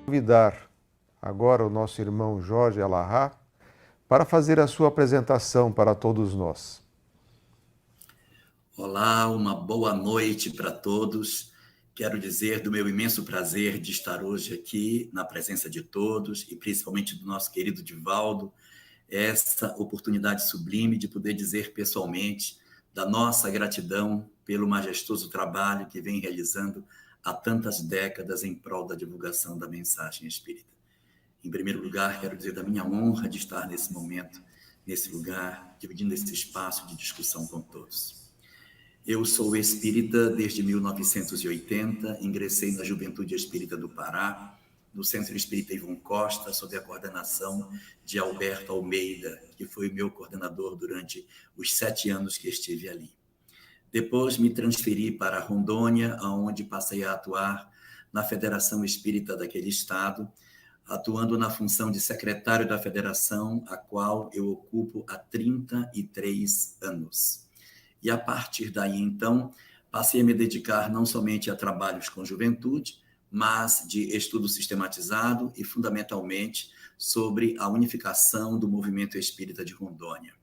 Convidar agora o nosso irmão Jorge Alahá para fazer a sua apresentação para todos nós. Olá, uma boa noite para todos. Quero dizer do meu imenso prazer de estar hoje aqui na presença de todos e principalmente do nosso querido Divaldo, essa oportunidade sublime de poder dizer pessoalmente da nossa gratidão pelo majestoso trabalho que vem realizando há tantas décadas em prol da divulgação da mensagem espírita. Em primeiro lugar, quero dizer da minha honra de estar nesse momento, nesse lugar, dividindo esse espaço de discussão com todos. Eu sou espírita desde 1980, ingressei na Juventude Espírita do Pará, no Centro Espírita Ivon Costa, sob a coordenação de Alberto Almeida, que foi meu coordenador durante os 7 anos que estive ali. Depois me transferi para Rondônia, onde passei a atuar na Federação Espírita daquele estado, atuando na função de secretário da federação, a qual eu ocupo há 33 anos. E a partir daí, então, passei a me dedicar não somente a trabalhos com juventude, mas de estudo sistematizado e, fundamentalmente, sobre a unificação do movimento espírita de Rondônia.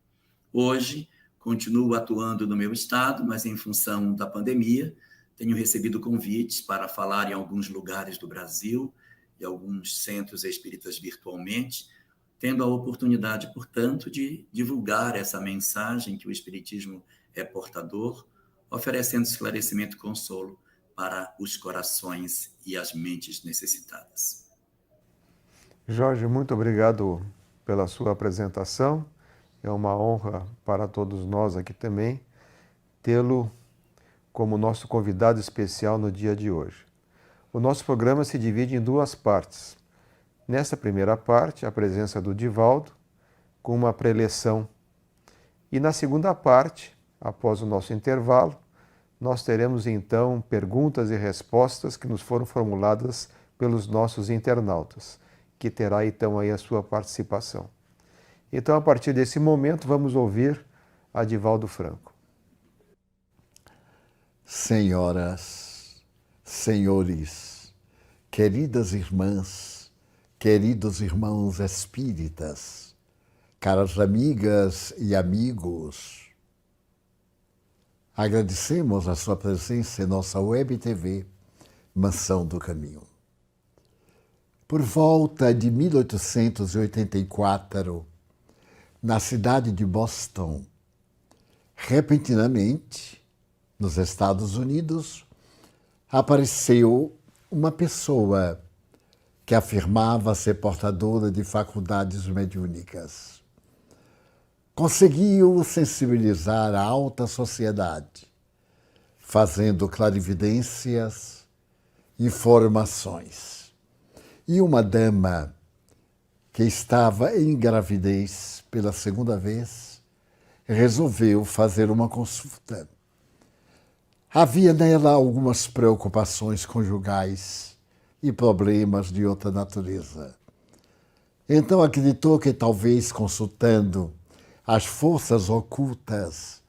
Hoje, continuo atuando no meu estado, mas em função da pandemia, tenho recebido convites para falar em alguns lugares do Brasil e alguns centros espíritas virtualmente, tendo a oportunidade, portanto, de divulgar essa mensagem que o Espiritismo é portador, oferecendo esclarecimento e consolo para os corações e as mentes necessitadas. Jorge, muito obrigado pela sua apresentação. É uma honra para todos nós aqui também tê-lo como nosso convidado especial no dia de hoje. O nosso programa se divide em 2 partes. Nessa primeira parte, a presença do Divaldo, com uma preleção. E na segunda parte, após o nosso intervalo, nós teremos então perguntas e respostas que nos foram formuladas pelos nossos internautas, que terá então aí a sua participação. Então, a partir desse momento, vamos ouvir a Divaldo Franco. Senhoras, senhores, queridas irmãs, queridos irmãos espíritas, caras amigas e amigos, agradecemos a sua presença em nossa web TV, Mansão do Caminho. Por volta de 1884, na cidade de Boston, repentinamente, nos Estados Unidos, apareceu uma pessoa que afirmava ser portadora de faculdades mediúnicas. Conseguiu sensibilizar a alta sociedade, fazendo clarividências, informações. E uma dama que estava em gravidez pela 2ª vez, resolveu fazer uma consulta. Havia nela algumas preocupações conjugais e problemas de outra natureza. Então acreditou que talvez consultando as forças ocultas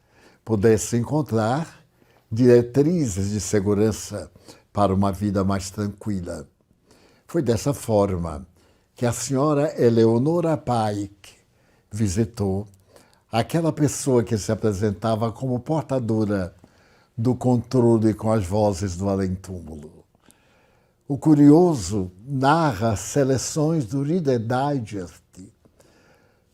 pudesse encontrar diretrizes de segurança para uma vida mais tranquila. Foi dessa forma que a senhora Eleonora Pike visitou aquela pessoa que se apresentava como portadora do controle com as vozes do além-túmulo. O curioso narra seleções do Reader Digest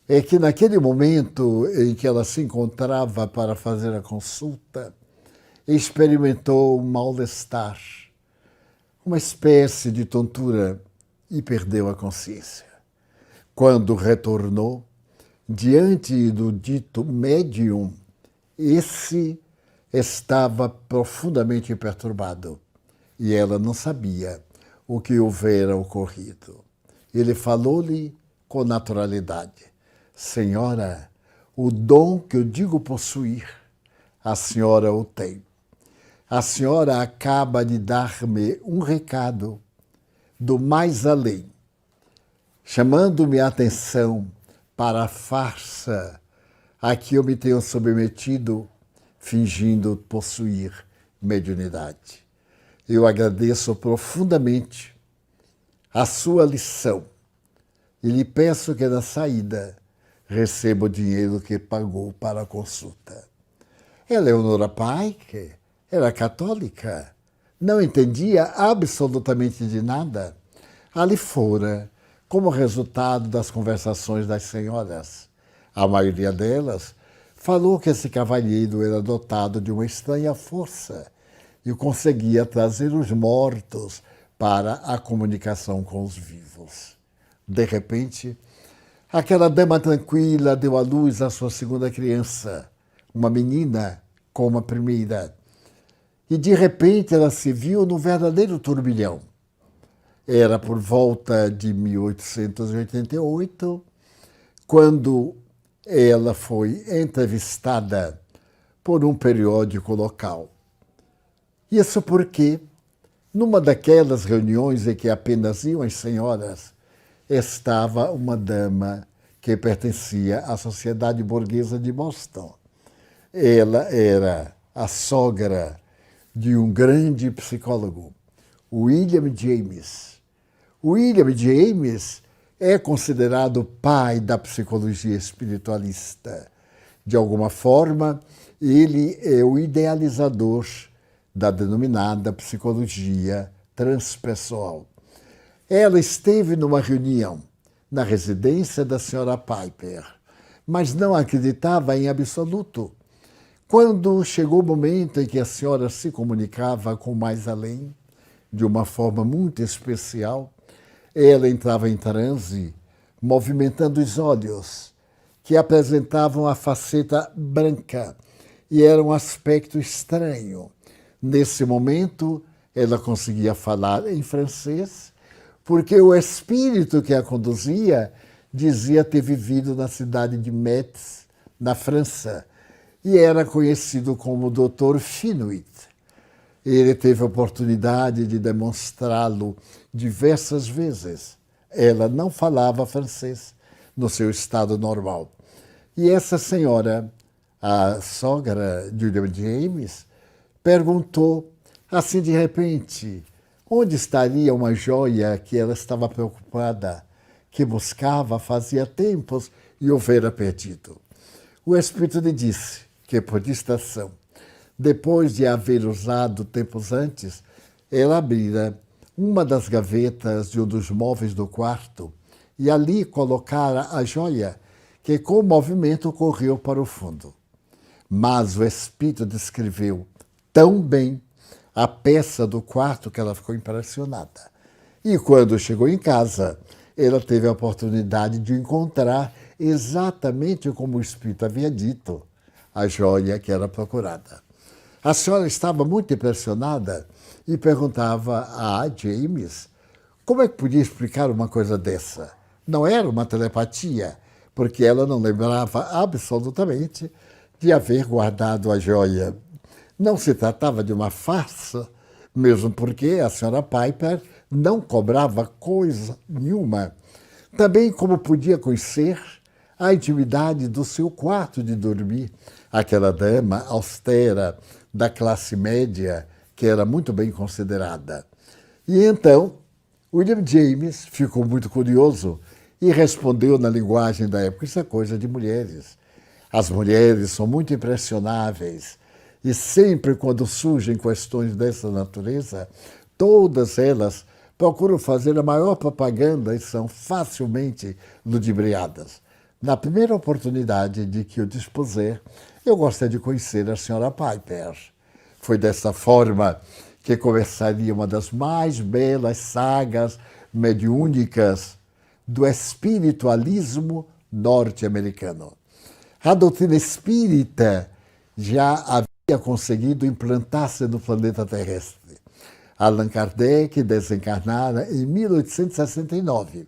é que naquele momento em que ela se encontrava para fazer a consulta, experimentou um mal-estar, uma espécie de tontura e perdeu a consciência. Quando retornou, diante do dito médium, esse estava profundamente perturbado e ela não sabia o que houvera ocorrido. Ele falou-lhe com naturalidade: Senhora, o dom que eu digo possuir, a senhora o tem. A senhora acaba de dar-me um recado do mais além, chamando-me a atenção para a farsa a que eu me tenho submetido, fingindo possuir mediunidade. Eu agradeço profundamente a sua lição e lhe peço que na saída receba o dinheiro que pagou para a consulta. Eleonora Pike era católica, não entendia absolutamente de nada. Ali fora, como resultado das conversações das senhoras, a maioria delas falou que esse cavalheiro era dotado de uma estranha força e conseguia trazer os mortos para a comunicação com os vivos. De repente, aquela dama tranquila deu à luz a sua segunda criança, uma menina como a primeira. E de repente ela se viu num verdadeiro turbilhão. Era por volta de 1888, quando ela foi entrevistada por um periódico local. Isso porque, numa daquelas reuniões em que apenas iam as senhoras, estava uma dama que pertencia à Sociedade Burguesa de Boston. Ela era a sogra de um grande psicólogo, William James. William James é considerado o pai da psicologia espiritualista. De alguma forma, ele é o idealizador da denominada psicologia transpessoal. Ela esteve numa reunião na residência da senhora Piper, mas não acreditava em absoluto. Quando chegou o momento em que a senhora se comunicava com o mais além, de uma forma muito especial, ela entrava em transe, movimentando os olhos, que apresentavam a faceta branca e era um aspecto estranho. Nesse momento, ela conseguia falar em francês, porque o espírito que a conduzia dizia ter vivido na cidade de Metz, na França, e era conhecido como Dr. Finuit. Ele teve a oportunidade de demonstrá-lo diversas vezes. Ela não falava francês no seu estado normal. E essa senhora, a sogra de William James, perguntou, assim de repente, onde estaria uma joia que ela estava preocupada, que buscava fazia tempos e houvera perdido. O Espírito lhe disse que, por distração, depois de haver usado tempos antes, ela abrira uma das gavetas de um dos móveis do quarto e ali colocara a joia, que com o movimento correu para o fundo. Mas o Espírito descreveu tão bem a peça do quarto que ela ficou impressionada. E quando chegou em casa, ela teve a oportunidade de encontrar exatamente como o Espírito havia dito, a joia que era procurada. A senhora estava muito impressionada e perguntava a James como é que podia explicar uma coisa dessa. Não era uma telepatia, porque ela não lembrava absolutamente de haver guardado a joia. Não se tratava de uma farsa, mesmo porque a senhora Piper não cobrava coisa nenhuma. Também como podia conhecer a intimidade do seu quarto de dormir, aquela dama austera da classe média que era muito bem considerada. E então, William James ficou muito curioso e respondeu na linguagem da época, isso é coisa de mulheres. As mulheres são muito impressionáveis e sempre quando surgem questões dessa natureza, todas elas procuram fazer a maior propaganda e são facilmente ludibriadas. Na primeira oportunidade de que eu dispuser, eu gostaria de conhecer a senhora Piper. Foi dessa forma que começaria uma das mais belas sagas mediúnicas do espiritualismo norte-americano. A doutrina espírita já havia conseguido implantar-se no planeta terrestre. Allan Kardec desencarnara em 1869.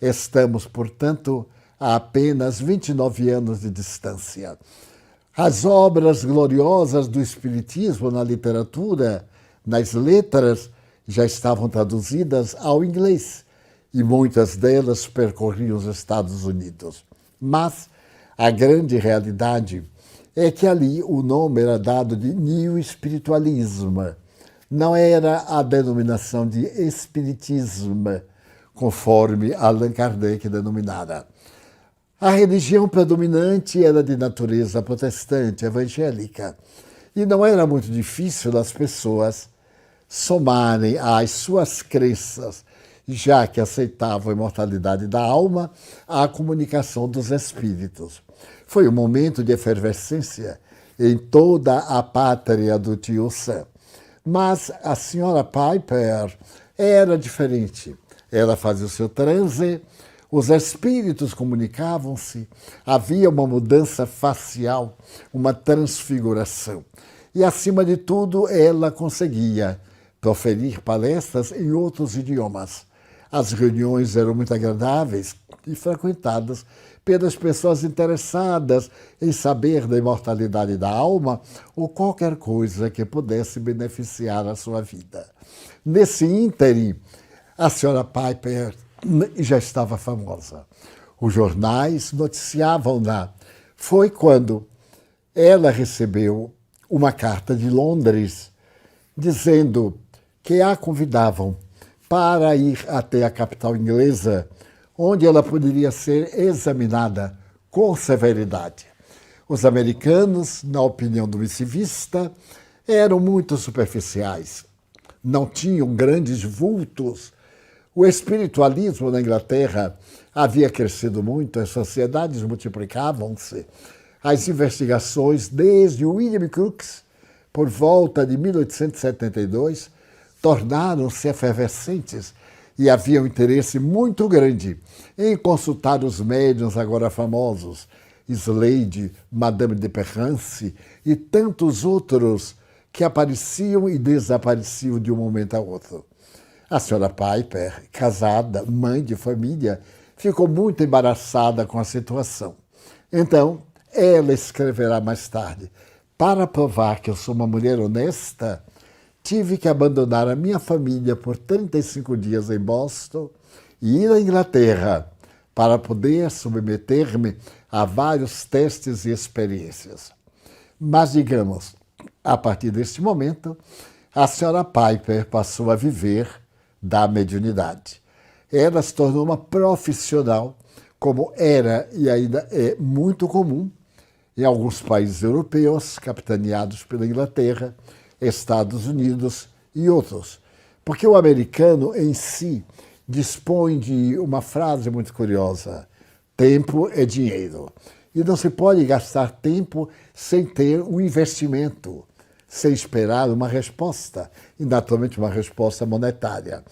Estamos, portanto, a apenas 29 anos de distância. As obras gloriosas do Espiritismo na literatura, nas letras, já estavam traduzidas ao inglês e muitas delas percorriam os Estados Unidos. Mas a grande realidade é que ali o nome era dado de New Spiritualism. Não era a denominação de Espiritismo, conforme Allan Kardec denominara. A religião predominante era de natureza protestante, evangélica, e não era muito difícil das pessoas somarem às suas crenças, já que aceitavam a imortalidade da alma, a comunicação dos espíritos. Foi um momento de efervescência em toda a pátria do tio Sam. Mas a senhora Piper era diferente. Ela fazia o seu transe, os espíritos comunicavam-se, havia uma mudança facial, uma transfiguração. E, acima de tudo, ela conseguia proferir palestras em outros idiomas. As reuniões eram muito agradáveis e frequentadas pelas pessoas interessadas em saber da imortalidade da alma ou qualquer coisa que pudesse beneficiar a sua vida. Nesse ínterim, a senhora Piper já estava famosa. Os jornais noticiavam-na. Foi quando ela recebeu uma carta de Londres dizendo que a convidavam para ir até a capital inglesa, onde ela poderia ser examinada com severidade. Os americanos, na opinião do missivista, eram muito superficiais, não tinham grandes vultos. O espiritualismo na Inglaterra havia crescido muito, as sociedades multiplicavam-se, as investigações, desde William Crookes, por volta de 1872, tornaram-se efervescentes e havia um interesse muito grande em consultar os médiuns agora famosos, Slade, Madame de Perrance e tantos outros que apareciam e desapareciam de um momento a outro. A senhora Piper, casada, mãe de família, ficou muito embaraçada com a situação. Então, ela escreverá mais tarde: para provar que eu sou uma mulher honesta, tive que abandonar a minha família por 35 dias em Boston e ir à Inglaterra para poder submeter-me a vários testes e experiências. Mas, digamos, a partir deste momento, a senhora Piper passou a viver da mediunidade. Ela se tornou uma profissional, como era e ainda é muito comum em alguns países europeus, capitaneados pela Inglaterra, Estados Unidos e outros. Porque o americano em si dispõe de uma frase muito curiosa: tempo é dinheiro. E não se pode gastar tempo sem ter um investimento, sem esperar uma resposta, e naturalmente uma resposta monetária.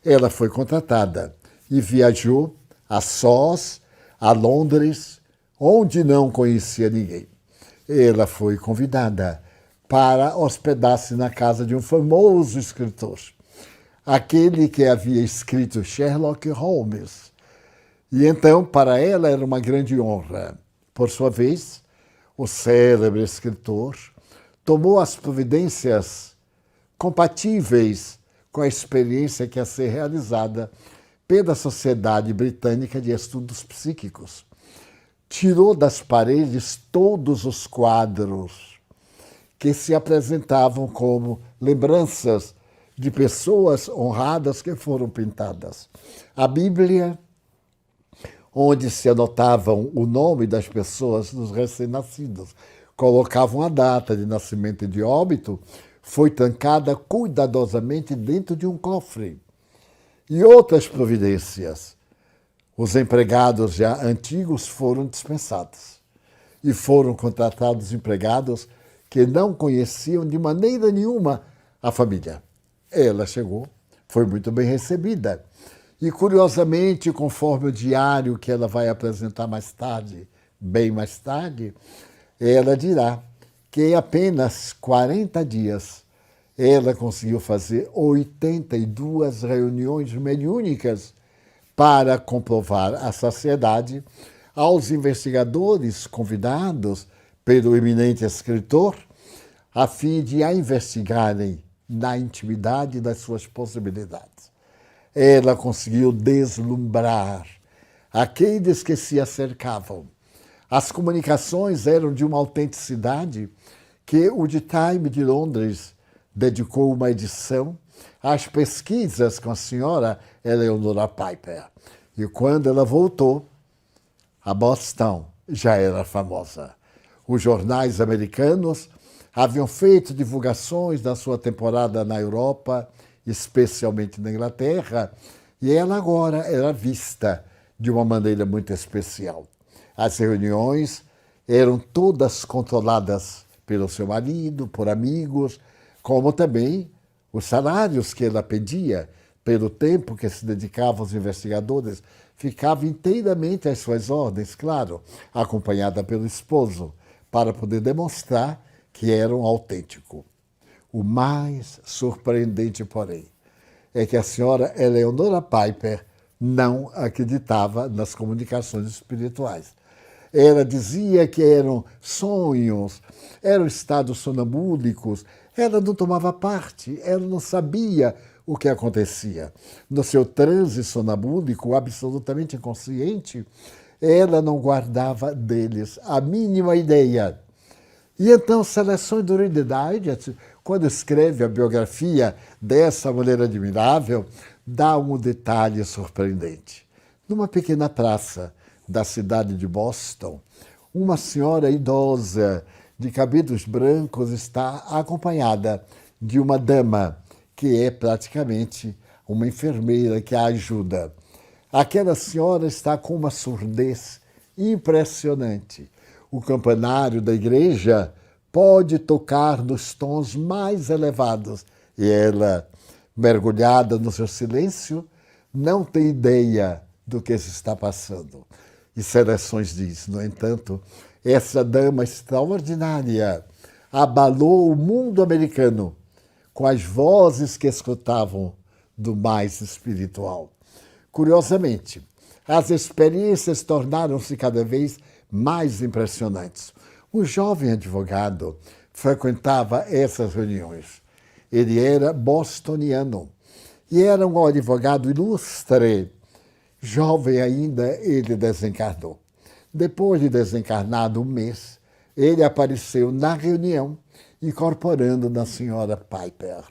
Ela foi contratada e viajou a sós a Londres, onde não conhecia ninguém. Ela foi convidada para hospedar-se na casa de um famoso escritor, aquele que havia escrito Sherlock Holmes. E então, para ela, era uma grande honra. Por sua vez, o célebre escritor tomou as providências compatíveis com a experiência que ia ser realizada pela Sociedade Britânica de Estudos Psíquicos. Tirou das paredes todos os quadros que se apresentavam como lembranças de pessoas honradas que foram pintadas. A Bíblia, onde se anotavam o nome das pessoas, dos recém-nascidos, colocavam a data de nascimento e de óbito, foi trancada cuidadosamente dentro de um cofre. E outras providências. Os empregados já antigos foram dispensados e foram contratados empregados que não conheciam de maneira nenhuma a família. Ela chegou, foi muito bem recebida. E, curiosamente, conforme o diário que ela vai apresentar mais tarde, bem mais tarde, ela dirá que em apenas 40 dias ela conseguiu fazer 82 reuniões mediúnicas para comprovar a saciedade aos investigadores convidados pelo eminente escritor, a fim de a investigarem na intimidade das suas possibilidades. Ela conseguiu deslumbrar aqueles que se acercavam. As comunicações eram de uma autenticidade que o The Times de Londres dedicou uma edição as pesquisas com a senhora Eleonora Piper. E quando ela voltou, a Boston já era famosa. Os jornais americanos haviam feito divulgações da sua temporada na Europa, especialmente na Inglaterra, e ela agora era vista de uma maneira muito especial. As reuniões eram todas controladas pelo seu marido, por amigos, como também os salários que ela pedia, pelo tempo que se dedicava aos investigadores, ficava inteiramente às suas ordens, claro, acompanhada pelo esposo, para poder demonstrar que era um autêntico. O mais surpreendente, porém, é que a senhora Eleonora Piper não acreditava nas comunicações espirituais. Ela dizia que eram sonhos, eram estados sonambúlicos, ela não tomava parte, ela não sabia o que acontecia. No seu transe sonambúlico, absolutamente inconsciente, ela não guardava deles a mínima ideia. E então, Seleções do Reader Digest, quando escreve a biografia dessa mulher admirável, dá um detalhe surpreendente. Numa pequena praça da cidade de Boston, uma senhora idosa de cabelos brancos está acompanhada de uma dama, que é praticamente uma enfermeira que a ajuda. Aquela senhora está com uma surdez impressionante. O campanário da igreja pode tocar nos tons mais elevados e ela, mergulhada no seu silêncio, não tem ideia do que se está passando. E Seleções diz, no entanto, essa dama extraordinária abalou o mundo americano com as vozes que escutavam do mais espiritual. Curiosamente, as experiências tornaram-se cada vez mais impressionantes. Um jovem advogado frequentava essas reuniões. Ele era bostoniano e era um advogado ilustre. Jovem ainda, ele desencarnou. Depois de desencarnado um mês, ele apareceu na reunião, incorporando na senhora Piper.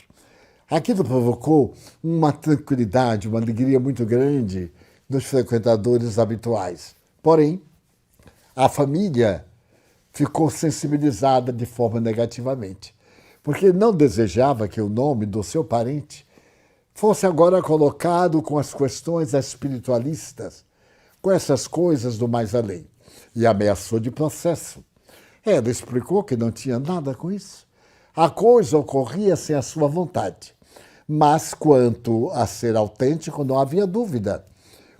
Aquilo provocou uma tranquilidade, uma alegria muito grande dos frequentadores habituais. Porém, a família ficou sensibilizada de forma negativamente, porque não desejava que o nome do seu parente fosse agora colocado com as questões espiritualistas, com essas coisas do mais além, e ameaçou de processo. Ela explicou que não tinha nada com isso. A coisa ocorria sem a sua vontade. Mas quanto a ser autêntico, não havia dúvida,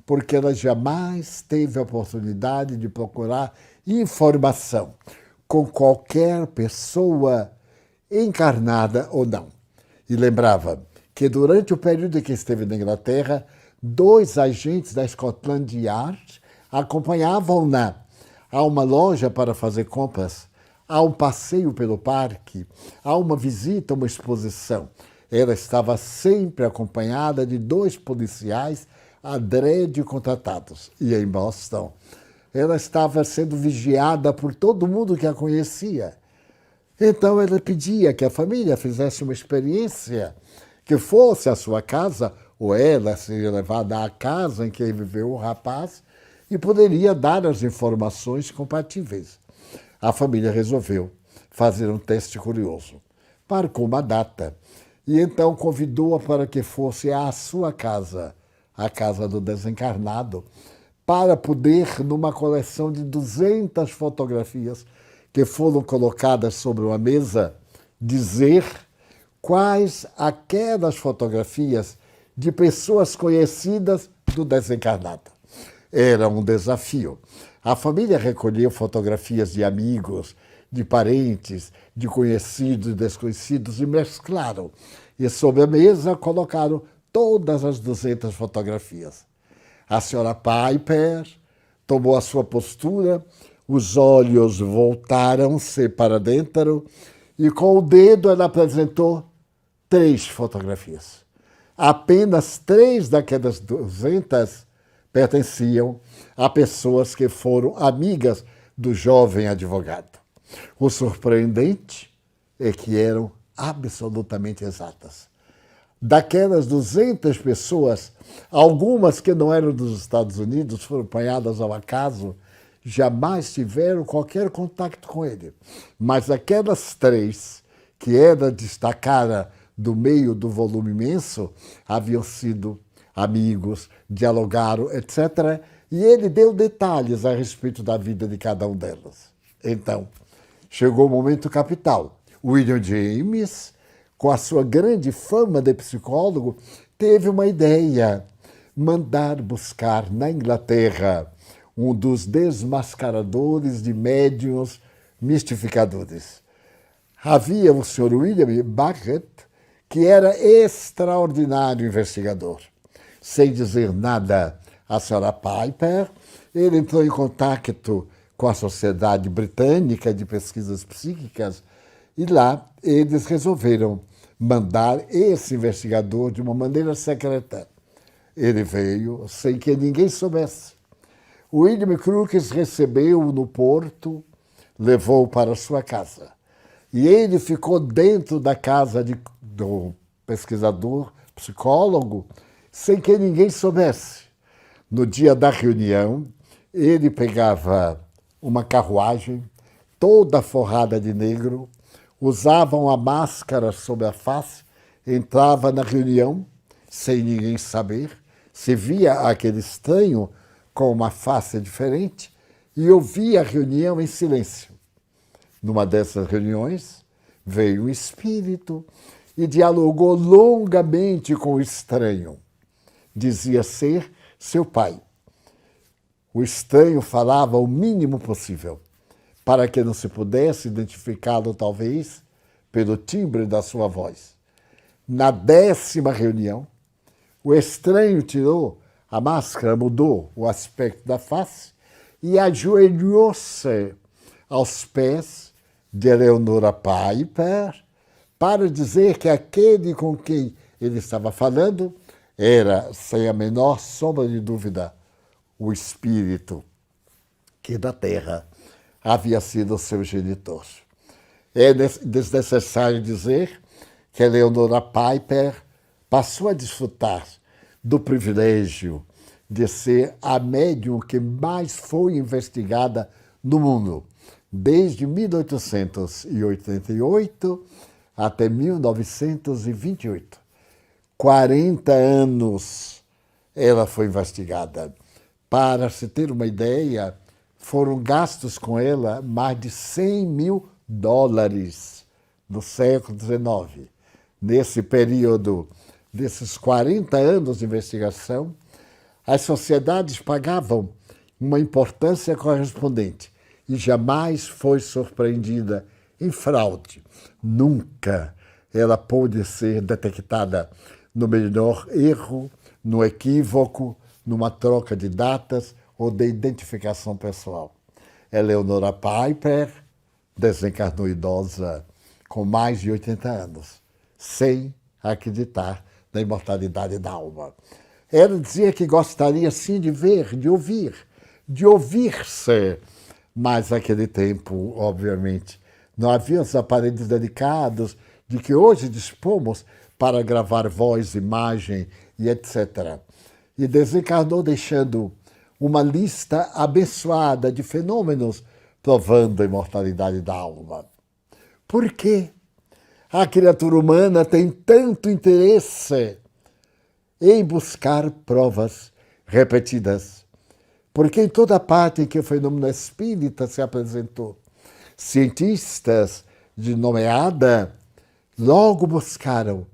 porque ela jamais teve a oportunidade de procurar informação com qualquer pessoa, encarnada ou não. E lembrava que durante o período em que esteve na Inglaterra, 2 agentes da Scotland Yard acompanhavam-na a uma loja para fazer compras, a um passeio pelo parque, a uma visita, uma exposição. Ela estava sempre acompanhada de 2 policiais adrede contratados. E em Boston, ela estava sendo vigiada por todo mundo que a conhecia. Então ela pedia que a família fizesse uma experiência, que fosse à sua casa, ou ela seria levada à casa em que viveu o rapaz, e poderia dar as informações compatíveis. A família resolveu fazer um teste curioso. Marcou uma data e então convidou-a para que fosse à sua casa, a casa do desencarnado, para poder, numa coleção de 200 fotografias que foram colocadas sobre uma mesa, dizer quais aquelas fotografias de pessoas conhecidas do desencarnado. Era um desafio. A família recolheu fotografias de amigos, de parentes, de conhecidos e desconhecidos e mesclaram. E sobre a mesa colocaram todas as 200 fotografias. A senhora Piper tomou a sua postura, os olhos voltaram-se para dentro e com o dedo ela apresentou 3 fotografias. Apenas 3 daquelas 200 pertenciam a pessoas que foram amigas do jovem advogado. O surpreendente é que eram absolutamente exatas. daquelas 200 pessoas, algumas que não eram dos Estados Unidos, foram apanhadas ao acaso, jamais tiveram qualquer contato com ele. Mas aquelas 3 que era destacada do meio do volume imenso, haviam sido amigos, dialogaram, etc. E ele deu detalhes a respeito da vida de cada um delas. Então, chegou o momento capital. William James, com a sua grande fama de psicólogo, teve uma ideia: mandar buscar na Inglaterra um dos desmascaradores de médiuns mistificadores. Havia o Sr. William Bucket, que era extraordinário investigador. Sem dizer nada à Sra. Piper, ele entrou em contato com a Sociedade Britânica de Pesquisas Psíquicas e lá eles resolveram mandar esse investigador de uma maneira secreta. Ele veio sem que ninguém soubesse. William Crookes recebeu-o no porto, levou-o para sua casa. E ele ficou dentro da casa do pesquisador, psicólogo, sem que ninguém soubesse. No dia da reunião, ele pegava uma carruagem toda forrada de negro, usava uma máscara sobre a face, entrava na reunião sem ninguém saber, se via aquele estranho com uma face diferente e ouvia a reunião em silêncio. Numa dessas reuniões, veio um espírito e dialogou longamente com o estranho. Dizia ser seu pai. O estranho falava o mínimo possível, para que não se pudesse identificá-lo, talvez, pelo timbre da sua voz. Na 10ª reunião, o estranho tirou a máscara, mudou o aspecto da face e ajoelhou-se aos pés de Eleonora Piper para dizer que aquele com quem ele estava falando era, sem a menor sombra de dúvida, o espírito que da Terra havia sido seu genitor. É desnecessário dizer que Eleonora Piper passou a desfrutar do privilégio de ser a médium que mais foi investigada no mundo, desde 1888 até 1928. 40 anos ela foi investigada. Para se ter uma ideia, foram gastos com ela mais de $100 mil no século XIX. Nesse período desses 40 anos de investigação, as sociedades pagavam uma importância correspondente e jamais foi surpreendida em fraude. Nunca ela pôde ser detectada no menor erro, no equívoco, numa troca de datas ou de identificação pessoal. Eleonora Piper desencarnou idosa com mais de 80 anos, sem acreditar na imortalidade da alma. Ela dizia que gostaria sim de ver, de ouvir-se, mas naquele tempo, obviamente, não havia os aparelhos delicados de que hoje dispomos para gravar voz, imagem e etc. E desencarnou deixando uma lista abençoada de fenômenos provando a imortalidade da alma. Por quê? A criatura humana tem tanto interesse em buscar provas repetidas. Porque em toda parte em que o fenômeno espírita se apresentou, cientistas de nomeada logo buscaram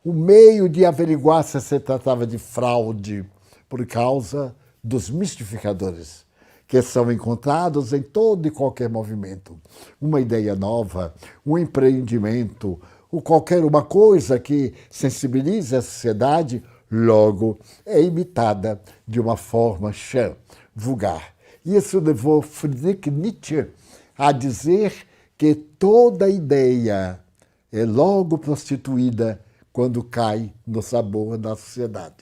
o meio de averiguar se tratava de fraude por causa dos mistificadores, que são encontrados em todo e qualquer movimento. Uma ideia nova, um empreendimento, ou qualquer uma coisa que sensibilize a sociedade, logo é imitada de uma forma chã, vulgar. Isso levou Friedrich Nietzsche a dizer que toda ideia é logo prostituída quando cai no sabor da sociedade.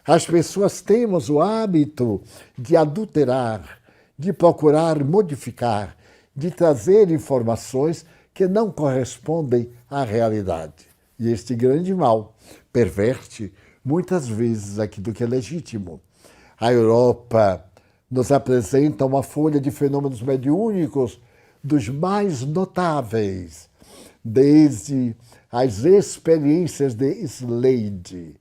As pessoas temos o hábito de adulterar, de procurar modificar, de trazer informações que não correspondem à realidade. E este grande mal perverte muitas vezes aquilo que é legítimo. A Europa nos apresenta uma folha de fenômenos mediúnicos dos mais notáveis, desde as experiências de Slade.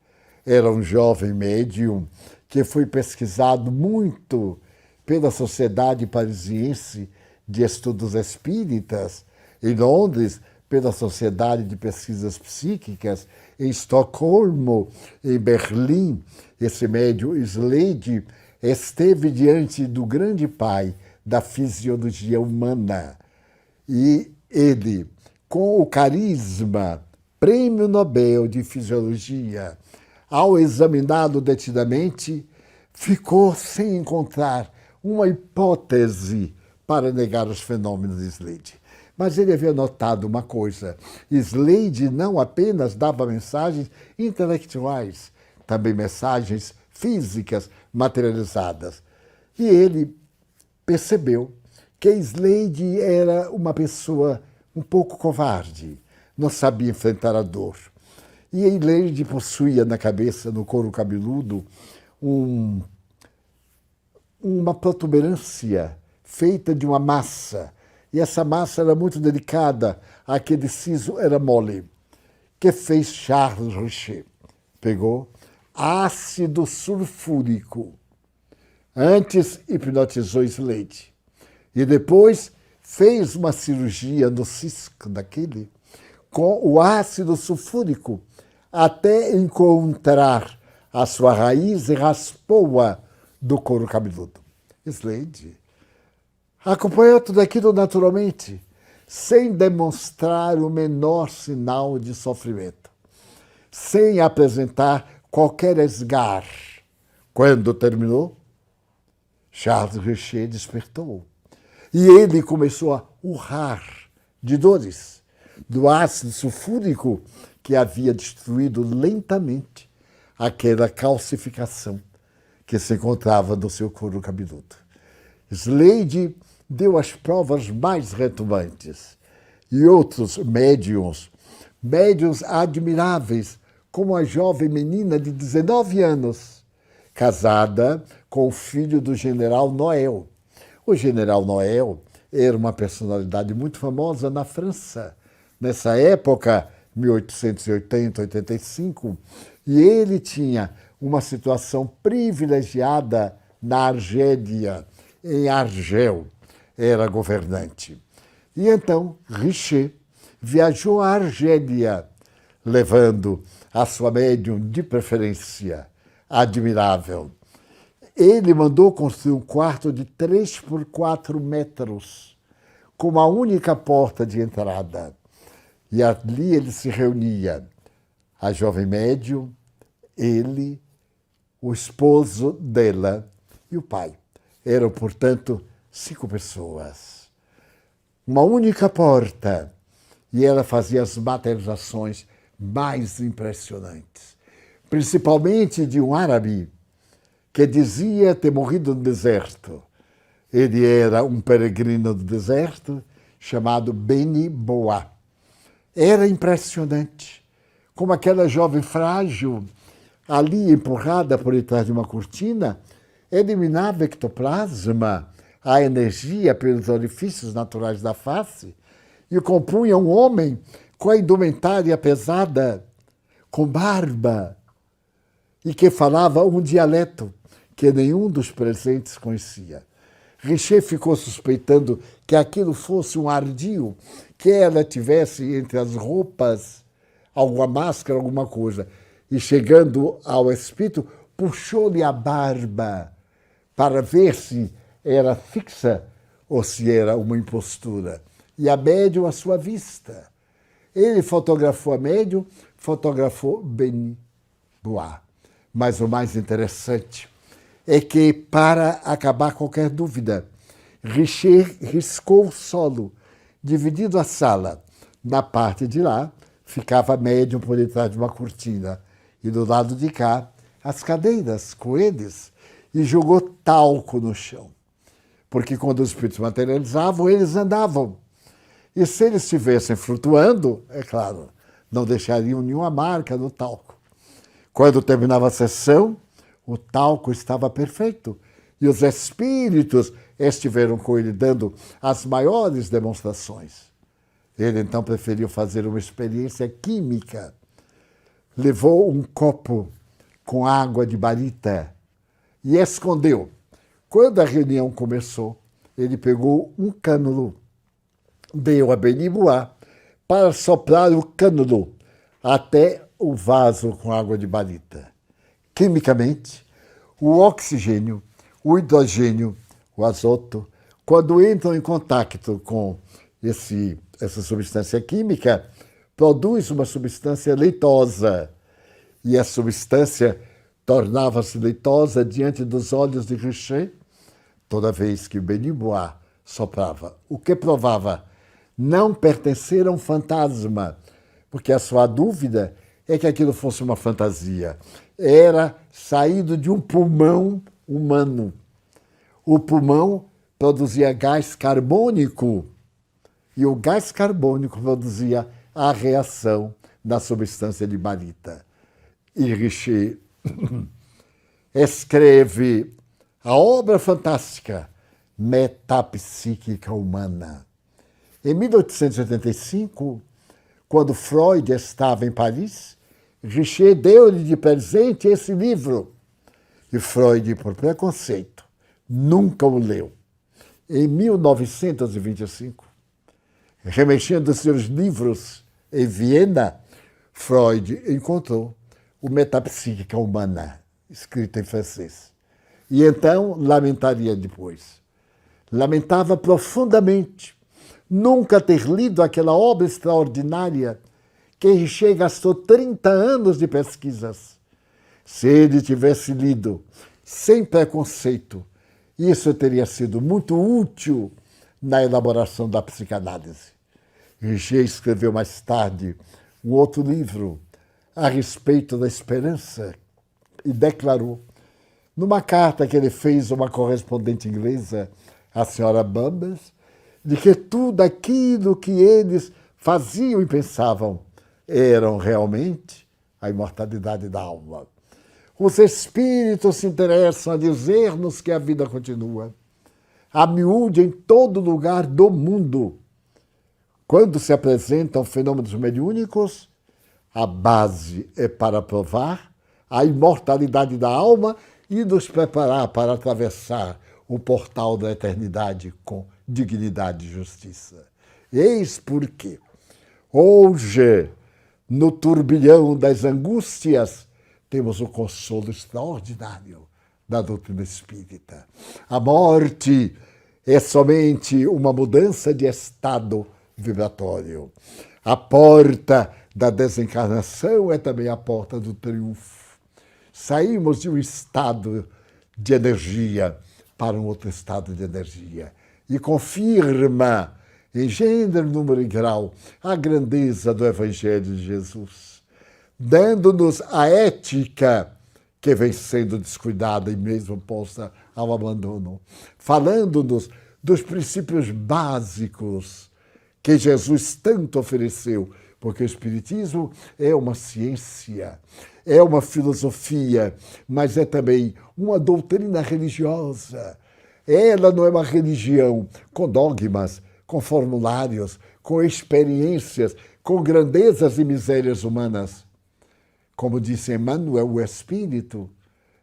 Era um jovem médium que foi pesquisado muito pela Sociedade Parisiense de Estudos Espíritas, em Londres, pela Sociedade de Pesquisas Psíquicas, em Estocolmo, em Berlim. Esse médium Slade esteve diante do grande pai da fisiologia humana. E ele, com o carisma, Prêmio Nobel de Fisiologia, ao examiná-lo detidamente, ficou sem encontrar uma hipótese para negar os fenômenos de Slade. Mas ele havia notado uma coisa: Slade não apenas dava mensagens intelectuais, também mensagens físicas materializadas. E ele percebeu que Slade era uma pessoa um pouco covarde, não sabia enfrentar a dor. E Slade possuía na cabeça, no couro cabeludo, uma protuberância feita de uma massa. E essa massa era muito delicada, aquele siso era mole. Que fez Charles Richer? Pegou ácido sulfúrico. Antes hipnotizou Slade. E depois fez uma cirurgia no cisco daquele com o ácido sulfúrico até encontrar a sua raiz e raspou-a do couro cabeludo. Slade acompanhou tudo aquilo naturalmente, sem demonstrar o menor sinal de sofrimento, sem apresentar qualquer esgar. Quando terminou, Charles Richer despertou e ele começou a urrar de dores do ácido sulfúrico que havia destruído lentamente aquela calcificação que se encontrava no seu couro cabeludo. Slade deu as provas mais retumbantes. E outros médiums admiráveis, como a jovem menina de 19 anos, casada com o filho do general Noel. O general Noel era uma personalidade muito famosa na França, nessa época, 1880, 85, e ele tinha uma situação privilegiada na Argélia, em Argel, era governante. E então Richer viajou à Argélia, levando a sua médium de preferência, admirável. Ele mandou construir um quarto de 3 por 4 metros, com uma única porta de entrada. E ali ele se reunia, a jovem médium, ele, o esposo dela e o pai. Eram, portanto, 5 pessoas. Uma única porta. E ela fazia as materializações mais impressionantes. Principalmente de um árabe que dizia ter morrido no deserto. Ele era um peregrino do deserto chamado Beni Boa. Era impressionante como aquela jovem frágil, ali empurrada por detrás de uma cortina, eliminava ectoplasma, a energia pelos orifícios naturais da face, e compunha um homem com a indumentária pesada, com barba, e que falava um dialeto que nenhum dos presentes conhecia. Richer ficou suspeitando que aquilo fosse um ardil, que ela tivesse entre as roupas alguma máscara, alguma coisa. E chegando ao espírito, puxou-lhe a barba para ver se era fixa ou se era uma impostura. E a médium à sua vista. Ele fotografou a médium, fotografou Beni Boa. Mas o mais interessante é que, para acabar qualquer dúvida, Richer riscou o solo, dividindo a sala. Na parte de lá, ficava a médium por detrás de uma cortina. E do lado de cá, as cadeiras com eles, e jogou talco no chão. Porque quando os espíritos materializavam, eles andavam. E se eles estivessem flutuando, é claro, não deixariam nenhuma marca no talco. Quando terminava a sessão, o talco estava perfeito e os espíritos estiveram com ele dando as maiores demonstrações. Ele então preferiu fazer uma experiência química. Levou um copo com água de barita e escondeu. Quando a reunião começou, ele pegou um cânulo, deu a Beniboá para soprar o cânulo até o vaso com água de barita. Quimicamente, o oxigênio, o hidrogênio, o azoto, quando entram em contato com essa substância química, produz uma substância leitosa. E a substância tornava-se leitosa diante dos olhos de Richer toda vez que o Beniboá soprava. O que provava não pertencer a um fantasma, porque a sua dúvida é que aquilo fosse uma fantasia. Era saído de um pulmão humano. O pulmão produzia gás carbônico e o gás carbônico produzia a reação da substância de barita. E Richer escreve a obra fantástica Metapsíquica Humana. Em 1885, quando Freud estava em Paris, Richer deu-lhe de presente esse livro. E Freud, por preconceito, nunca o leu. Em 1925, remexendo seus livros em Viena, Freud encontrou o Metapsíquica Humana, escrito em francês. E então lamentaria depois. Lamentava profundamente nunca ter lido aquela obra extraordinária que Richer gastou 30 anos de pesquisas. Se ele tivesse lido sem preconceito, isso teria sido muito útil na elaboração da psicanálise. Richer escreveu mais tarde um outro livro a respeito da esperança e declarou, numa carta que ele fez a uma correspondente inglesa, a senhora Bumpers, de que tudo aquilo que eles faziam e pensavam eram realmente a imortalidade da alma. Os espíritos se interessam a dizer-nos que a vida continua, a miúde em todo lugar do mundo. Quando se apresentam fenômenos mediúnicos, a base é para provar a imortalidade da alma e nos preparar para atravessar o portal da eternidade com dignidade e justiça. Eis porque hoje, no turbilhão das angústias, temos o consolo extraordinário da doutrina espírita. A morte é somente uma mudança de estado vibratório. A porta da desencarnação é também a porta do triunfo. Saímos de um estado de energia para um outro estado de energia. E confirma, em gênero, número e grau, a grandeza do Evangelho de Jesus, dando-nos a ética que vem sendo descuidada e mesmo posta ao abandono, falando-nos dos princípios básicos que Jesus tanto ofereceu, porque o Espiritismo é uma ciência, é uma filosofia, mas é também uma doutrina religiosa. Ela não é uma religião com dogmas, com formulários, com experiências, com grandezas e misérias humanas. Como disse Emmanuel, o Espírito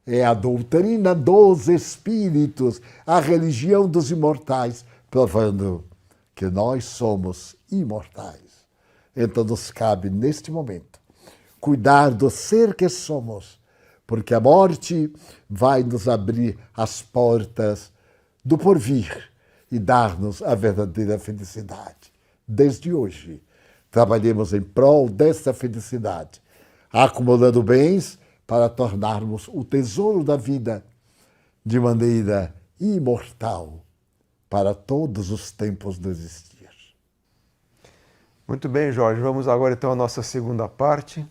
é a doutrina dos espíritos, a religião dos imortais, provando que nós somos imortais. Então nos cabe, neste momento, cuidar do ser que somos, porque a morte vai nos abrir as portas do porvir e dar-nos a verdadeira felicidade. Desde hoje, trabalhemos em prol dessa felicidade, acumulando bens para tornarmos o tesouro da vida de maneira imortal para todos os tempos do existir. Muito bem, Jorge. Vamos agora então à nossa segunda parte.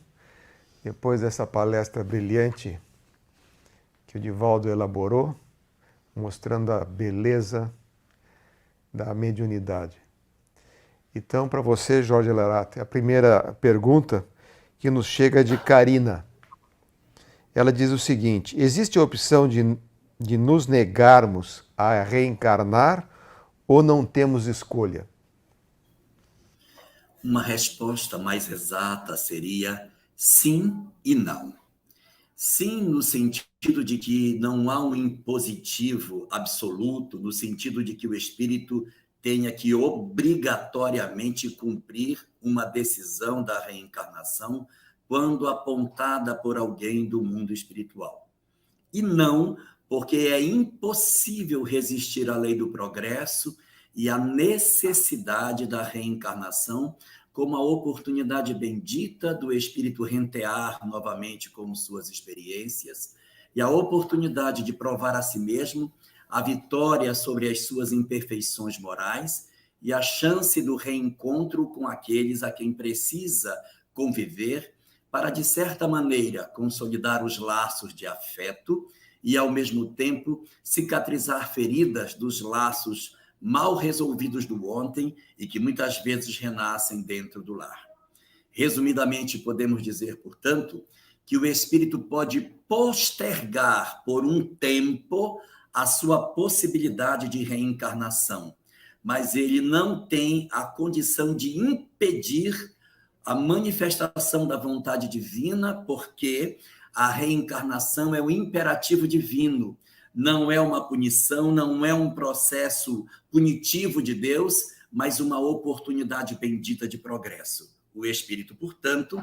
Depois dessa palestra brilhante que o Divaldo elaborou, mostrando a beleza da mediunidade. Então, para você, Jorge Lerate, a primeira pergunta que nos chega de Karina. Ela diz o seguinte: existe a opção de nos negarmos a reencarnar ou não temos escolha? Uma resposta mais exata seria sim e não. Sim, no sentido de que não há um impositivo absoluto, no sentido de que o espírito tenha que obrigatoriamente cumprir uma decisão da reencarnação quando apontada por alguém do mundo espiritual. E não, porque é impossível resistir à lei do progresso e à necessidade da reencarnação como a oportunidade bendita do espírito rentear novamente com suas experiências e a oportunidade de provar a si mesmo a vitória sobre as suas imperfeições morais e a chance do reencontro com aqueles a quem precisa conviver para, de certa maneira, consolidar os laços de afeto e, ao mesmo tempo, cicatrizar feridas dos laços mal resolvidos do ontem e que muitas vezes renascem dentro do lar. Resumidamente, podemos dizer, portanto, que o espírito pode postergar por um tempo a sua possibilidade de reencarnação, mas ele não tem a condição de impedir a manifestação da vontade divina, porque a reencarnação é o imperativo divino, não é uma punição, não é um processo punitivo de Deus, mas uma oportunidade bendita de progresso. O espírito, portanto,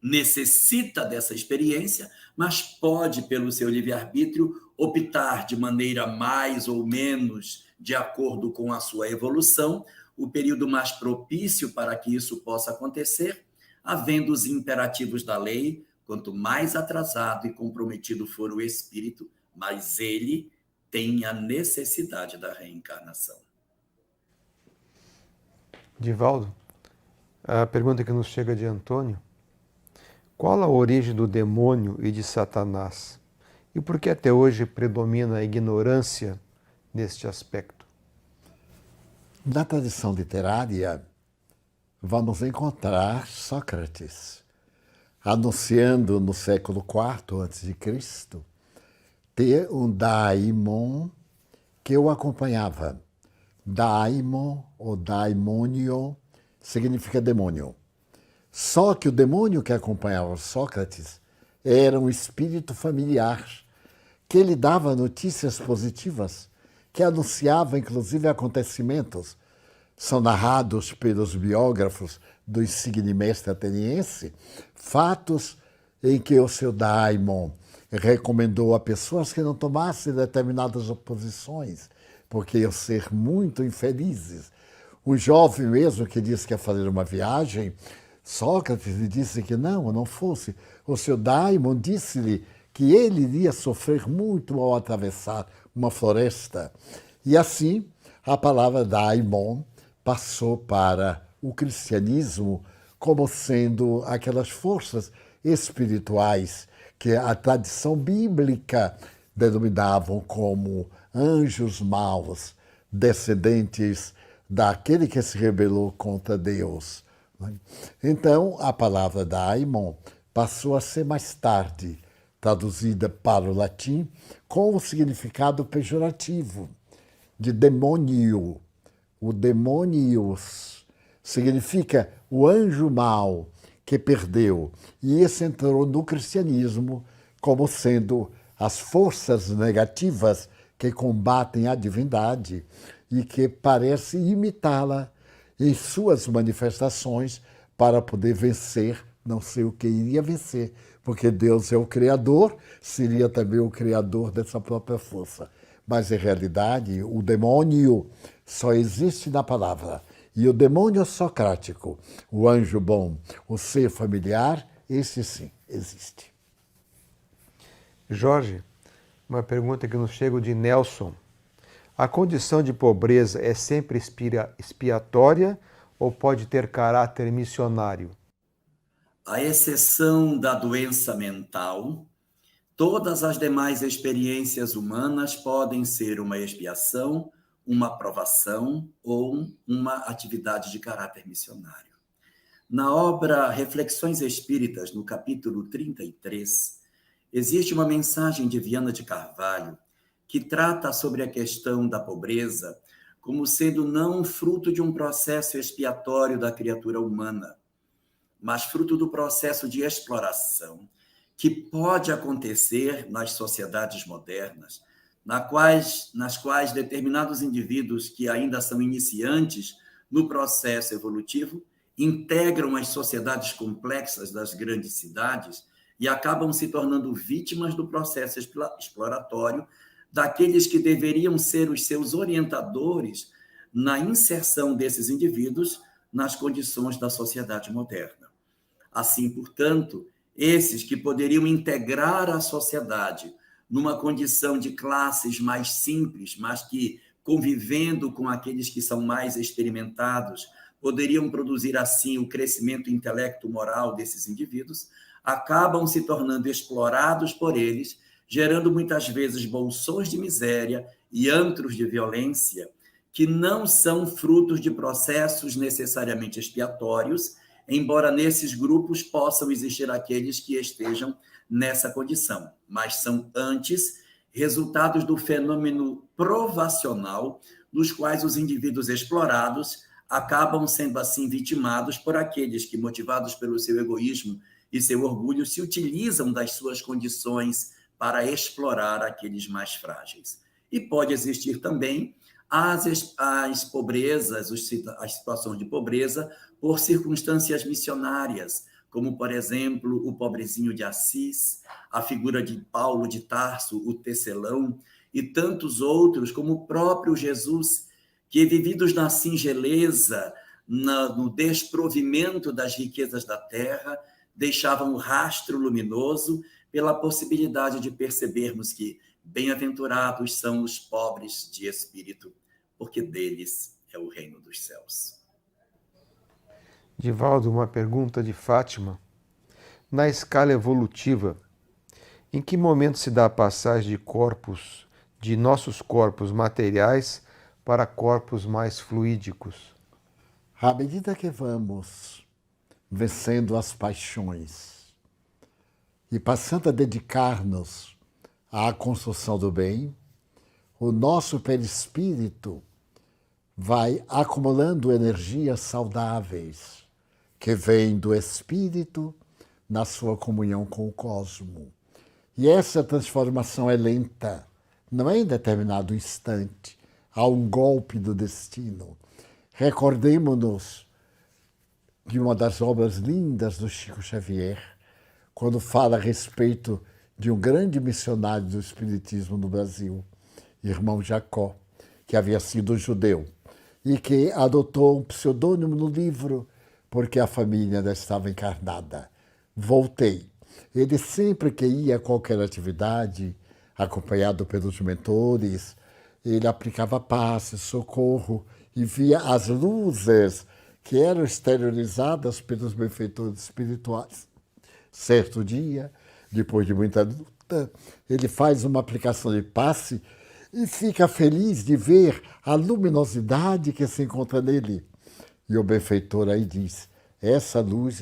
necessita dessa experiência, mas pode, pelo seu livre-arbítrio, optar de maneira mais ou menos de acordo com a sua evolução, o período mais propício para que isso possa acontecer, havendo os imperativos da lei, quanto mais atrasado e comprometido for o espírito, mais ele tem a necessidade da reencarnação. Divaldo, a pergunta que nos chega de Antônio: qual a origem do demônio e de Satanás? E por que até hoje predomina a ignorância neste aspecto? Na tradição literária, vamos encontrar Sócrates anunciando no século IV a.C. ter um daimon que o acompanhava. Daimon ou daimônio significa demônio. Só que o demônio que acompanhava Sócrates era um espírito familiar que lhe dava notícias positivas, que anunciava inclusive acontecimentos. São narrados pelos biógrafos do insigne mestre ateniense fatos em que o seu daimon recomendou a pessoas que não tomassem determinadas posições, porque iam ser muito infelizes. Um jovem mesmo que disse que ia fazer uma viagem, Sócrates lhe disse que não fosse. O seu daimon disse-lhe que ele iria sofrer muito ao atravessar uma floresta. E assim, a palavra daimon passou para o cristianismo como sendo aquelas forças espirituais que a tradição bíblica denominavam como anjos maus, descendentes daquele que se rebelou contra Deus. Então, a palavra daimon passou a ser mais tarde traduzida para o latim com o significado pejorativo de demônio. O demonius significa o anjo mau que perdeu. E esse entrou no cristianismo como sendo as forças negativas que combatem a divindade e que parece imitá-la em suas manifestações para poder vencer, não sei o que iria vencer, porque Deus é o Criador, seria também o Criador dessa própria força. Mas, em realidade, o demônio só existe na palavra. E o demônio socrático, o anjo bom, o ser familiar, esse sim existe. Jorge, uma pergunta que nos chega de Nelson. A condição de pobreza é sempre expiatória ou pode ter caráter missionário? À exceção da doença mental, todas as demais experiências humanas podem ser uma expiação uma aprovação ou uma atividade de caráter missionário. Na obra Reflexões Espíritas, no capítulo 33, existe uma mensagem de Viana de Carvalho que trata sobre a questão da pobreza como sendo não fruto de um processo expiatório da criatura humana, mas fruto do processo de exploração que pode acontecer nas sociedades modernas, nas quais determinados indivíduos que ainda são iniciantes no processo evolutivo integram as sociedades complexas das grandes cidades e acabam se tornando vítimas do processo exploratório daqueles que deveriam ser os seus orientadores na inserção desses indivíduos nas condições da sociedade moderna. Assim, portanto, esses que poderiam integrar a sociedade numa condição de classes mais simples, mas que, convivendo com aqueles que são mais experimentados, poderiam produzir, assim, o crescimento intelecto-moral desses indivíduos, acabam se tornando explorados por eles, gerando muitas vezes bolsões de miséria e antros de violência, que não são frutos de processos necessariamente expiatórios, embora nesses grupos possam existir aqueles que estejam nessa condição, mas são antes resultados do fenômeno provacional, dos quais os indivíduos explorados acabam sendo assim vitimados por aqueles que, motivados pelo seu egoísmo e seu orgulho, se utilizam das suas condições para explorar aqueles mais frágeis. E pode existir também as pobrezas, as situações de pobreza por circunstâncias missionárias, como, por exemplo, o pobrezinho de Assis, a figura de Paulo de Tarso, o tecelão, e tantos outros, como o próprio Jesus, que, vividos na singeleza, no desprovimento das riquezas da terra, deixavam um rastro luminoso pela possibilidade de percebermos que bem-aventurados são os pobres de espírito, porque deles é o reino dos céus. Divaldo, uma pergunta de Fátima. Na escala evolutiva, em que momento se dá a passagem de nossos corpos materiais para corpos mais fluídicos? À medida que vamos vencendo as paixões e passando a dedicar-nos à construção do bem, o nosso perispírito vai acumulando energias saudáveis que vêm do espírito na sua comunhão com o cosmo. E essa transformação é lenta, não é em determinado instante, há um golpe do destino. Recordemo-nos de uma das obras lindas do Chico Xavier, quando fala a respeito de um grande missionário do Espiritismo no Brasil, irmão Jacó, que havia sido judeu e que adotou um pseudônimo no livro porque a família ainda estava encarnada. Voltei. Ele sempre que ia a qualquer atividade, acompanhado pelos mentores, ele aplicava passe, socorro e via as luzes que eram exteriorizadas pelos benfeitores espirituais. Certo dia, depois de muita luta, ele faz uma aplicação de passe e fica feliz de ver a luminosidade que se encontra nele. E o benfeitor aí diz, essa luz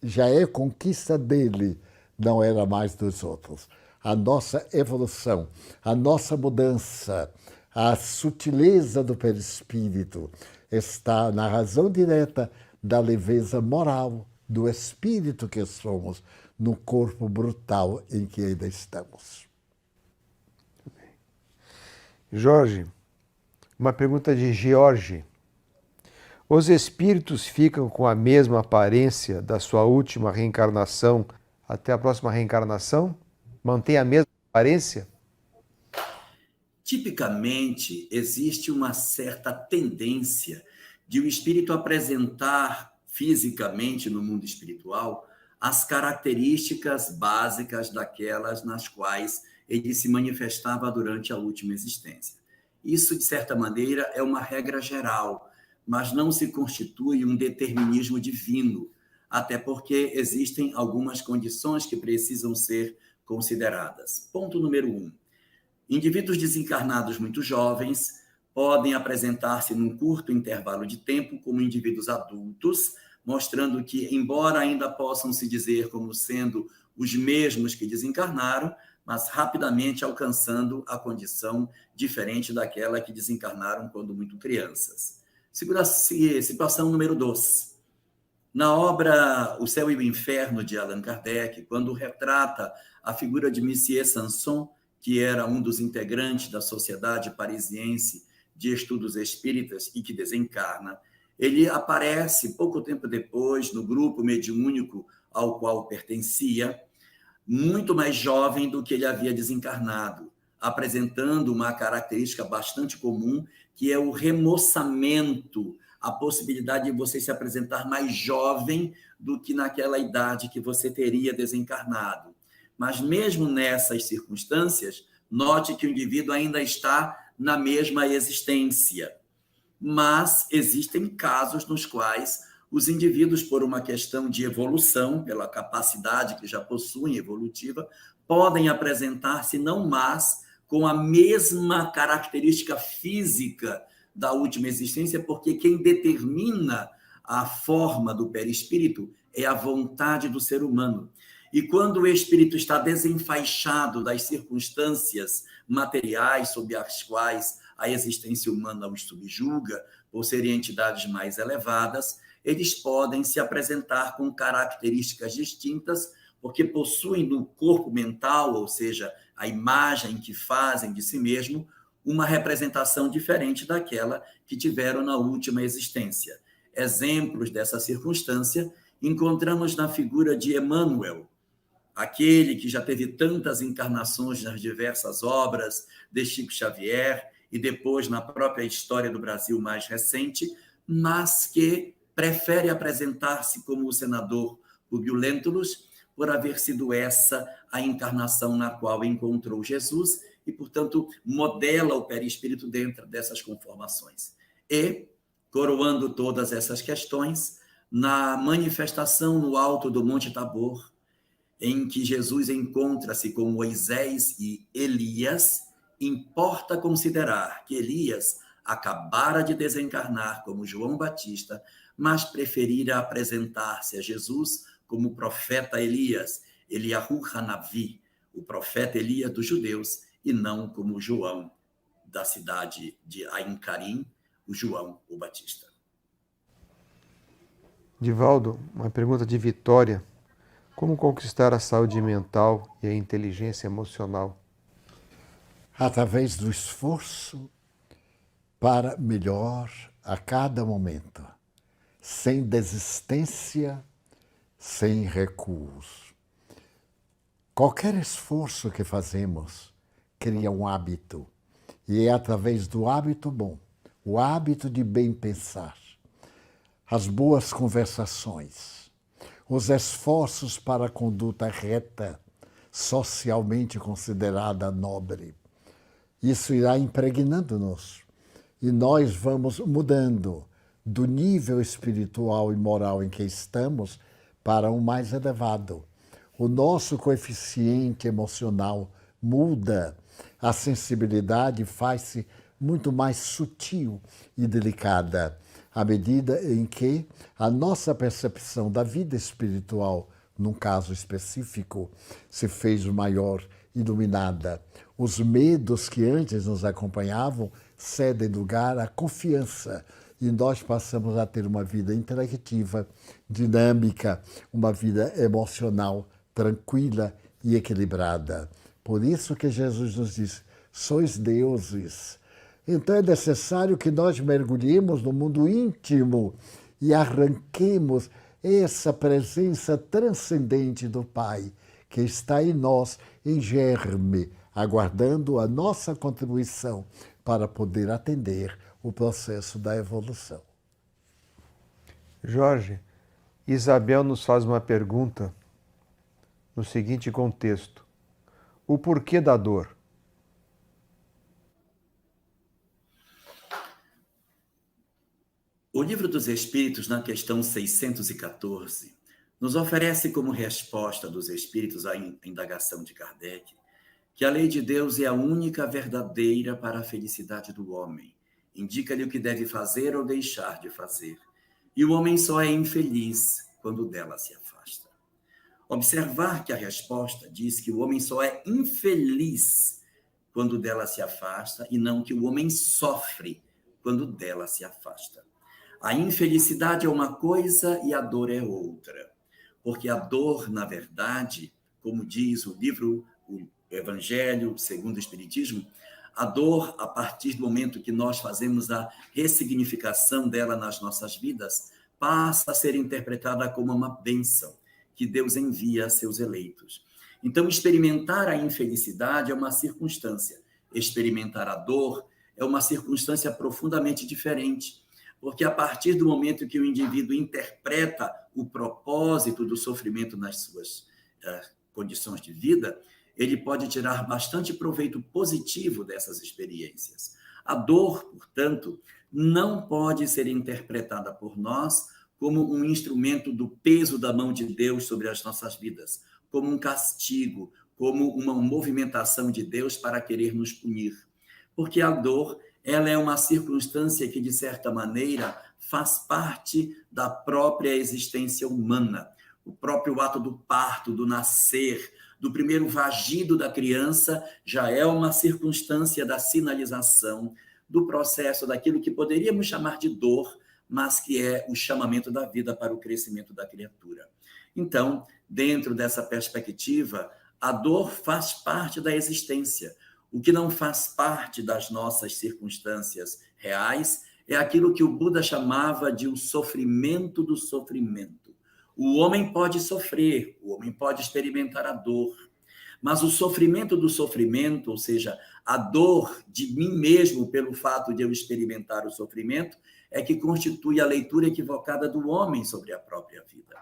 já é conquista dele, não era mais dos outros. A nossa evolução, a nossa mudança, a sutileza do perispírito está na razão direta da leveza moral do espírito que somos, no corpo brutal em que ainda estamos. Jorge, uma pergunta de George. Os espíritos ficam com a mesma aparência da sua última reencarnação até a próxima reencarnação? Mantém a mesma aparência? Tipicamente, existe uma certa tendência de o espírito apresentar fisicamente no mundo espiritual as características básicas daquelas nas quais ele se manifestava durante a última existência. Isso, de certa maneira, é uma regra geral, mas não se constitui um determinismo divino, até porque existem algumas condições que precisam ser consideradas. Ponto número 1. Indivíduos desencarnados muito jovens podem apresentar-se num curto intervalo de tempo como indivíduos adultos, mostrando que, embora ainda possam se dizer como sendo os mesmos que desencarnaram, mas rapidamente alcançando a condição diferente daquela que desencarnaram quando muito crianças. Situação número 2. Na obra O Céu e o Inferno, de Allan Kardec, quando retrata a figura de Monsieur Sanson, que era um dos integrantes da Sociedade Parisiense de Estudos Espíritas e que desencarna, ele aparece pouco tempo depois no grupo mediúnico ao qual pertencia, muito mais jovem do que ele havia desencarnado, apresentando uma característica bastante comum, que é o remoçamento, a possibilidade de você se apresentar mais jovem do que naquela idade que você teria desencarnado. Mas mesmo nessas circunstâncias, note que o indivíduo ainda está na mesma existência. Mas existem casos nos quais os indivíduos, por uma questão de evolução, pela capacidade que já possuem evolutiva, podem apresentar-se não mais com a mesma característica física da última existência, porque quem determina a forma do perispírito é a vontade do ser humano. E quando o espírito está desenfaixado das circunstâncias materiais sob as quais a existência humana os subjuga, por serem entidades mais elevadas, eles podem se apresentar com características distintas, porque possuem no corpo mental, ou seja, a imagem que fazem de si mesmo, uma representação diferente daquela que tiveram na última existência. Exemplos dessa circunstância encontramos na figura de Emmanuel, aquele que já teve tantas encarnações nas diversas obras de Chico Xavier e depois na própria história do Brasil mais recente, mas que prefere apresentar-se como o senador Publio Lentulus, por haver sido essa a encarnação na qual encontrou Jesus e, portanto, modela o perispírito dentro dessas conformações. E, coroando todas essas questões, na manifestação no alto do Monte Tabor, em que Jesus encontra-se com Moisés e Elias, importa considerar que Elias acabara de desencarnar como João Batista, mas preferira apresentar-se a Jesus como o profeta Elias, Eliahu Hanavi, o profeta Elias dos judeus, e não como João da cidade de Ain Karim, o João o Batista. Divaldo, uma pergunta de Vitória. Como conquistar a saúde mental e a inteligência emocional? Através do esforço para melhor a cada momento, sem desistência, sem recuos. Qualquer esforço que fazemos cria um hábito, e é através do hábito bom, o hábito de bem pensar, as boas conversações, os esforços para a conduta reta, socialmente considerada nobre. Isso irá impregnando-nos e nós vamos mudando do nível espiritual e moral em que estamos para um mais elevado. O nosso coeficiente emocional muda, a sensibilidade faz-se muito mais sutil e delicada, à medida em que a nossa percepção da vida espiritual, num caso específico, se fez maior, iluminada. Os medos que antes nos acompanhavam cedem lugar à confiança e nós passamos a ter uma vida intelectiva, dinâmica, uma vida emocional tranquila e equilibrada. Por isso que Jesus nos diz, sois deuses. Então é necessário que nós mergulhemos no mundo íntimo e arranquemos essa presença transcendente do Pai, que está em nós, em germe, aguardando a nossa contribuição para poder atender o processo da evolução. Jorge, Isabel nos faz uma pergunta no seguinte contexto: o porquê da dor? O Livro dos Espíritos, na questão 614, nos oferece como resposta dos Espíritos à indagação de Kardec que a lei de Deus é a única verdadeira para a felicidade do homem. Indica-lhe o que deve fazer ou deixar de fazer. E o homem só é infeliz quando dela se afasta. Observar que a resposta diz que o homem só é infeliz quando dela se afasta e não que o homem sofre quando dela se afasta. A infelicidade é uma coisa e a dor é outra. Porque a dor, na verdade, como diz o livro, o Evangelho segundo o Espiritismo, a dor, a partir do momento que nós fazemos a ressignificação dela nas nossas vidas, passa a ser interpretada como uma bênção que Deus envia a seus eleitos. Então, experimentar a infelicidade é uma circunstância. Experimentar a dor é uma circunstância profundamente diferente. Porque a partir do momento que o indivíduo interpreta o propósito do sofrimento nas suas condições de vida, ele pode tirar bastante proveito positivo dessas experiências. A dor, portanto, não pode ser interpretada por nós como um instrumento do peso da mão de Deus sobre as nossas vidas, como um castigo, como uma movimentação de Deus para querer nos punir. Porque a dor, ela é uma circunstância que, de certa maneira, faz parte da própria existência humana. O próprio ato do parto, do nascer, do primeiro vagido da criança, já é uma circunstância da sinalização do processo daquilo que poderíamos chamar de dor, mas que é o chamamento da vida para o crescimento da criatura. Então, dentro dessa perspectiva, a dor faz parte da existência. O que não faz parte das nossas circunstâncias reais é aquilo que o Buda chamava de o sofrimento do sofrimento. O homem pode sofrer, o homem pode experimentar a dor, mas o sofrimento do sofrimento, ou seja, a dor de mim mesmo pelo fato de eu experimentar o sofrimento, é que constitui a leitura equivocada do homem sobre a própria vida.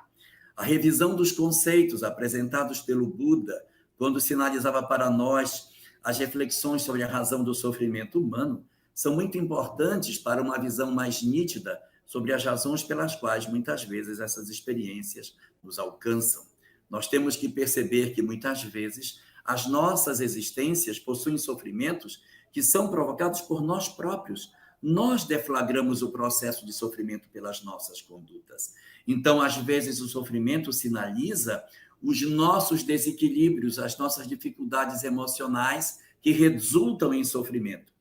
A revisão dos conceitos apresentados pelo Buda, quando sinalizava para nós as reflexões sobre a razão do sofrimento humano, são muito importantes para uma visão mais nítida sobre as razões pelas quais, muitas vezes, essas experiências nos alcançam. Nós temos que perceber que, muitas vezes, as nossas existências possuem sofrimentos que são provocados por nós próprios. Nós deflagramos o processo de sofrimento pelas nossas condutas. Então, às vezes, o sofrimento sinaliza os nossos desequilíbrios, as nossas dificuldades emocionais que resultam em sofrimento.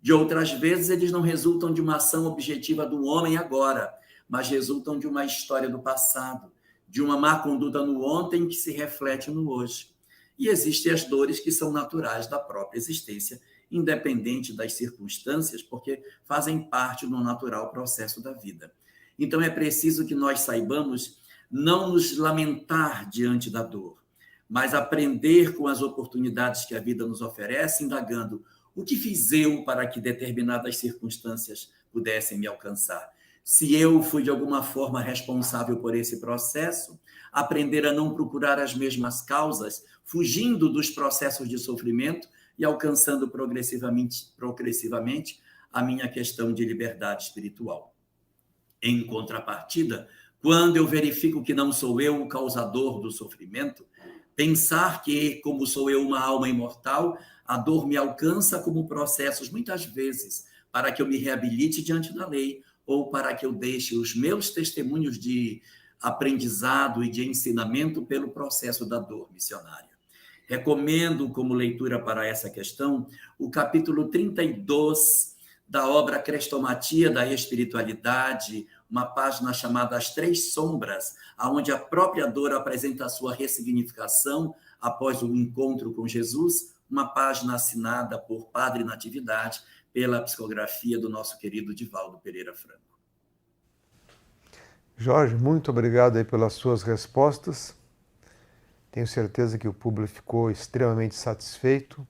De outras vezes, eles não resultam de uma ação objetiva do homem agora, mas resultam de uma história do passado, de uma má conduta no ontem que se reflete no hoje. E existem as dores que são naturais da própria existência, independente das circunstâncias, porque fazem parte do natural processo da vida. Então, é preciso que nós saibamos não nos lamentar diante da dor, mas aprender com as oportunidades que a vida nos oferece, indagando o que fiz eu para que determinadas circunstâncias pudessem me alcançar. Se eu fui de alguma forma responsável por esse processo, aprender a não procurar as mesmas causas, fugindo dos processos de sofrimento e alcançando progressivamente a minha questão de liberdade espiritual. Em contrapartida, quando eu verifico que não sou eu o causador do sofrimento, pensar que, como sou eu uma alma imortal, a dor me alcança como processos, muitas vezes, para que eu me reabilite diante da lei, ou para que eu deixe os meus testemunhos de aprendizado e de ensinamento pelo processo da dor missionária. Recomendo, como leitura para essa questão, o capítulo 32 da obra Crestomatia da Espiritualidade, uma página chamada As Três Sombras, onde a própria dor apresenta a sua ressignificação após o encontro com Jesus, uma página assinada por Padre Natividade, pela psicografia do nosso querido Divaldo Pereira Franco. Jorge, muito obrigado aí pelas suas respostas. Tenho certeza que o público ficou extremamente satisfeito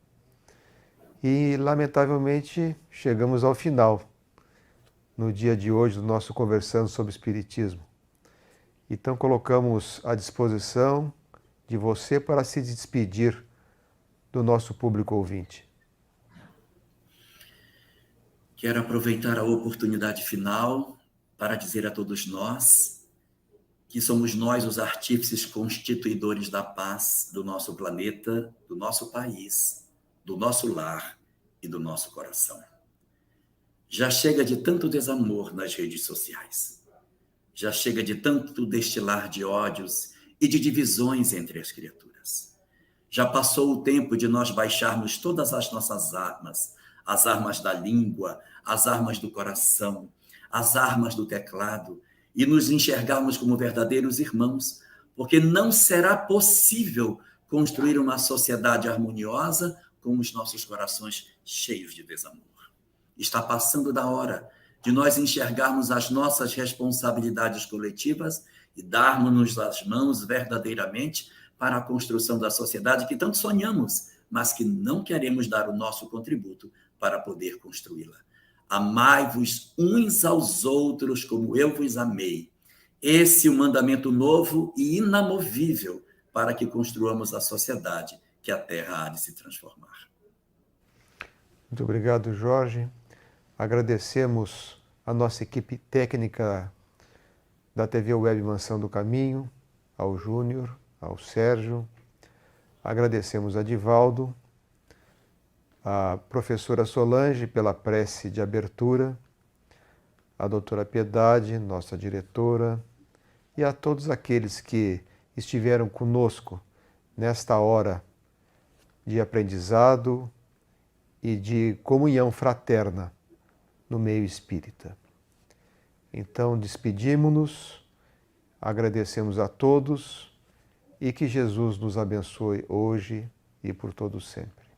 e, lamentavelmente, chegamos ao final, no dia de hoje, do nosso Conversando sobre Espiritismo. Então, colocamos à disposição de você para se despedir do nosso público ouvinte. Quero aproveitar a oportunidade final para dizer a todos nós que somos nós os artífices constituidores da paz do nosso planeta, do nosso país do nosso lar e do nosso coração. Já chega de tanto desamor nas redes sociais. Já chega de tanto destilar de ódios e de divisões entre as criaturas. Já passou o tempo de nós baixarmos todas as nossas armas, as armas da língua, as armas do coração, as armas do teclado, e nos enxergarmos como verdadeiros irmãos, porque não será possível construir uma sociedade harmoniosa com os nossos corações cheios de desamor. Está passando da hora de nós enxergarmos as nossas responsabilidades coletivas e darmos-nos as mãos verdadeiramente para a construção da sociedade que tanto sonhamos, mas que não queremos dar o nosso contributo para poder construí-la. Amai-vos uns aos outros como eu vos amei. Esse é o mandamento novo e inamovível para que construamos a sociedade que a Terra há de se transformar. Muito obrigado, Jorge. Agradecemos a nossa equipe técnica da TV Web Mansão do Caminho, ao Júnior, ao Sérgio. Agradecemos a Divaldo, a professora Solange pela prece de abertura, a doutora Piedade, nossa diretora, e a todos aqueles que estiveram conosco nesta hora de aprendizado e de comunhão fraterna no meio espírita. Então, despedimos-nos, agradecemos a todos e que Jesus nos abençoe hoje e por todo sempre.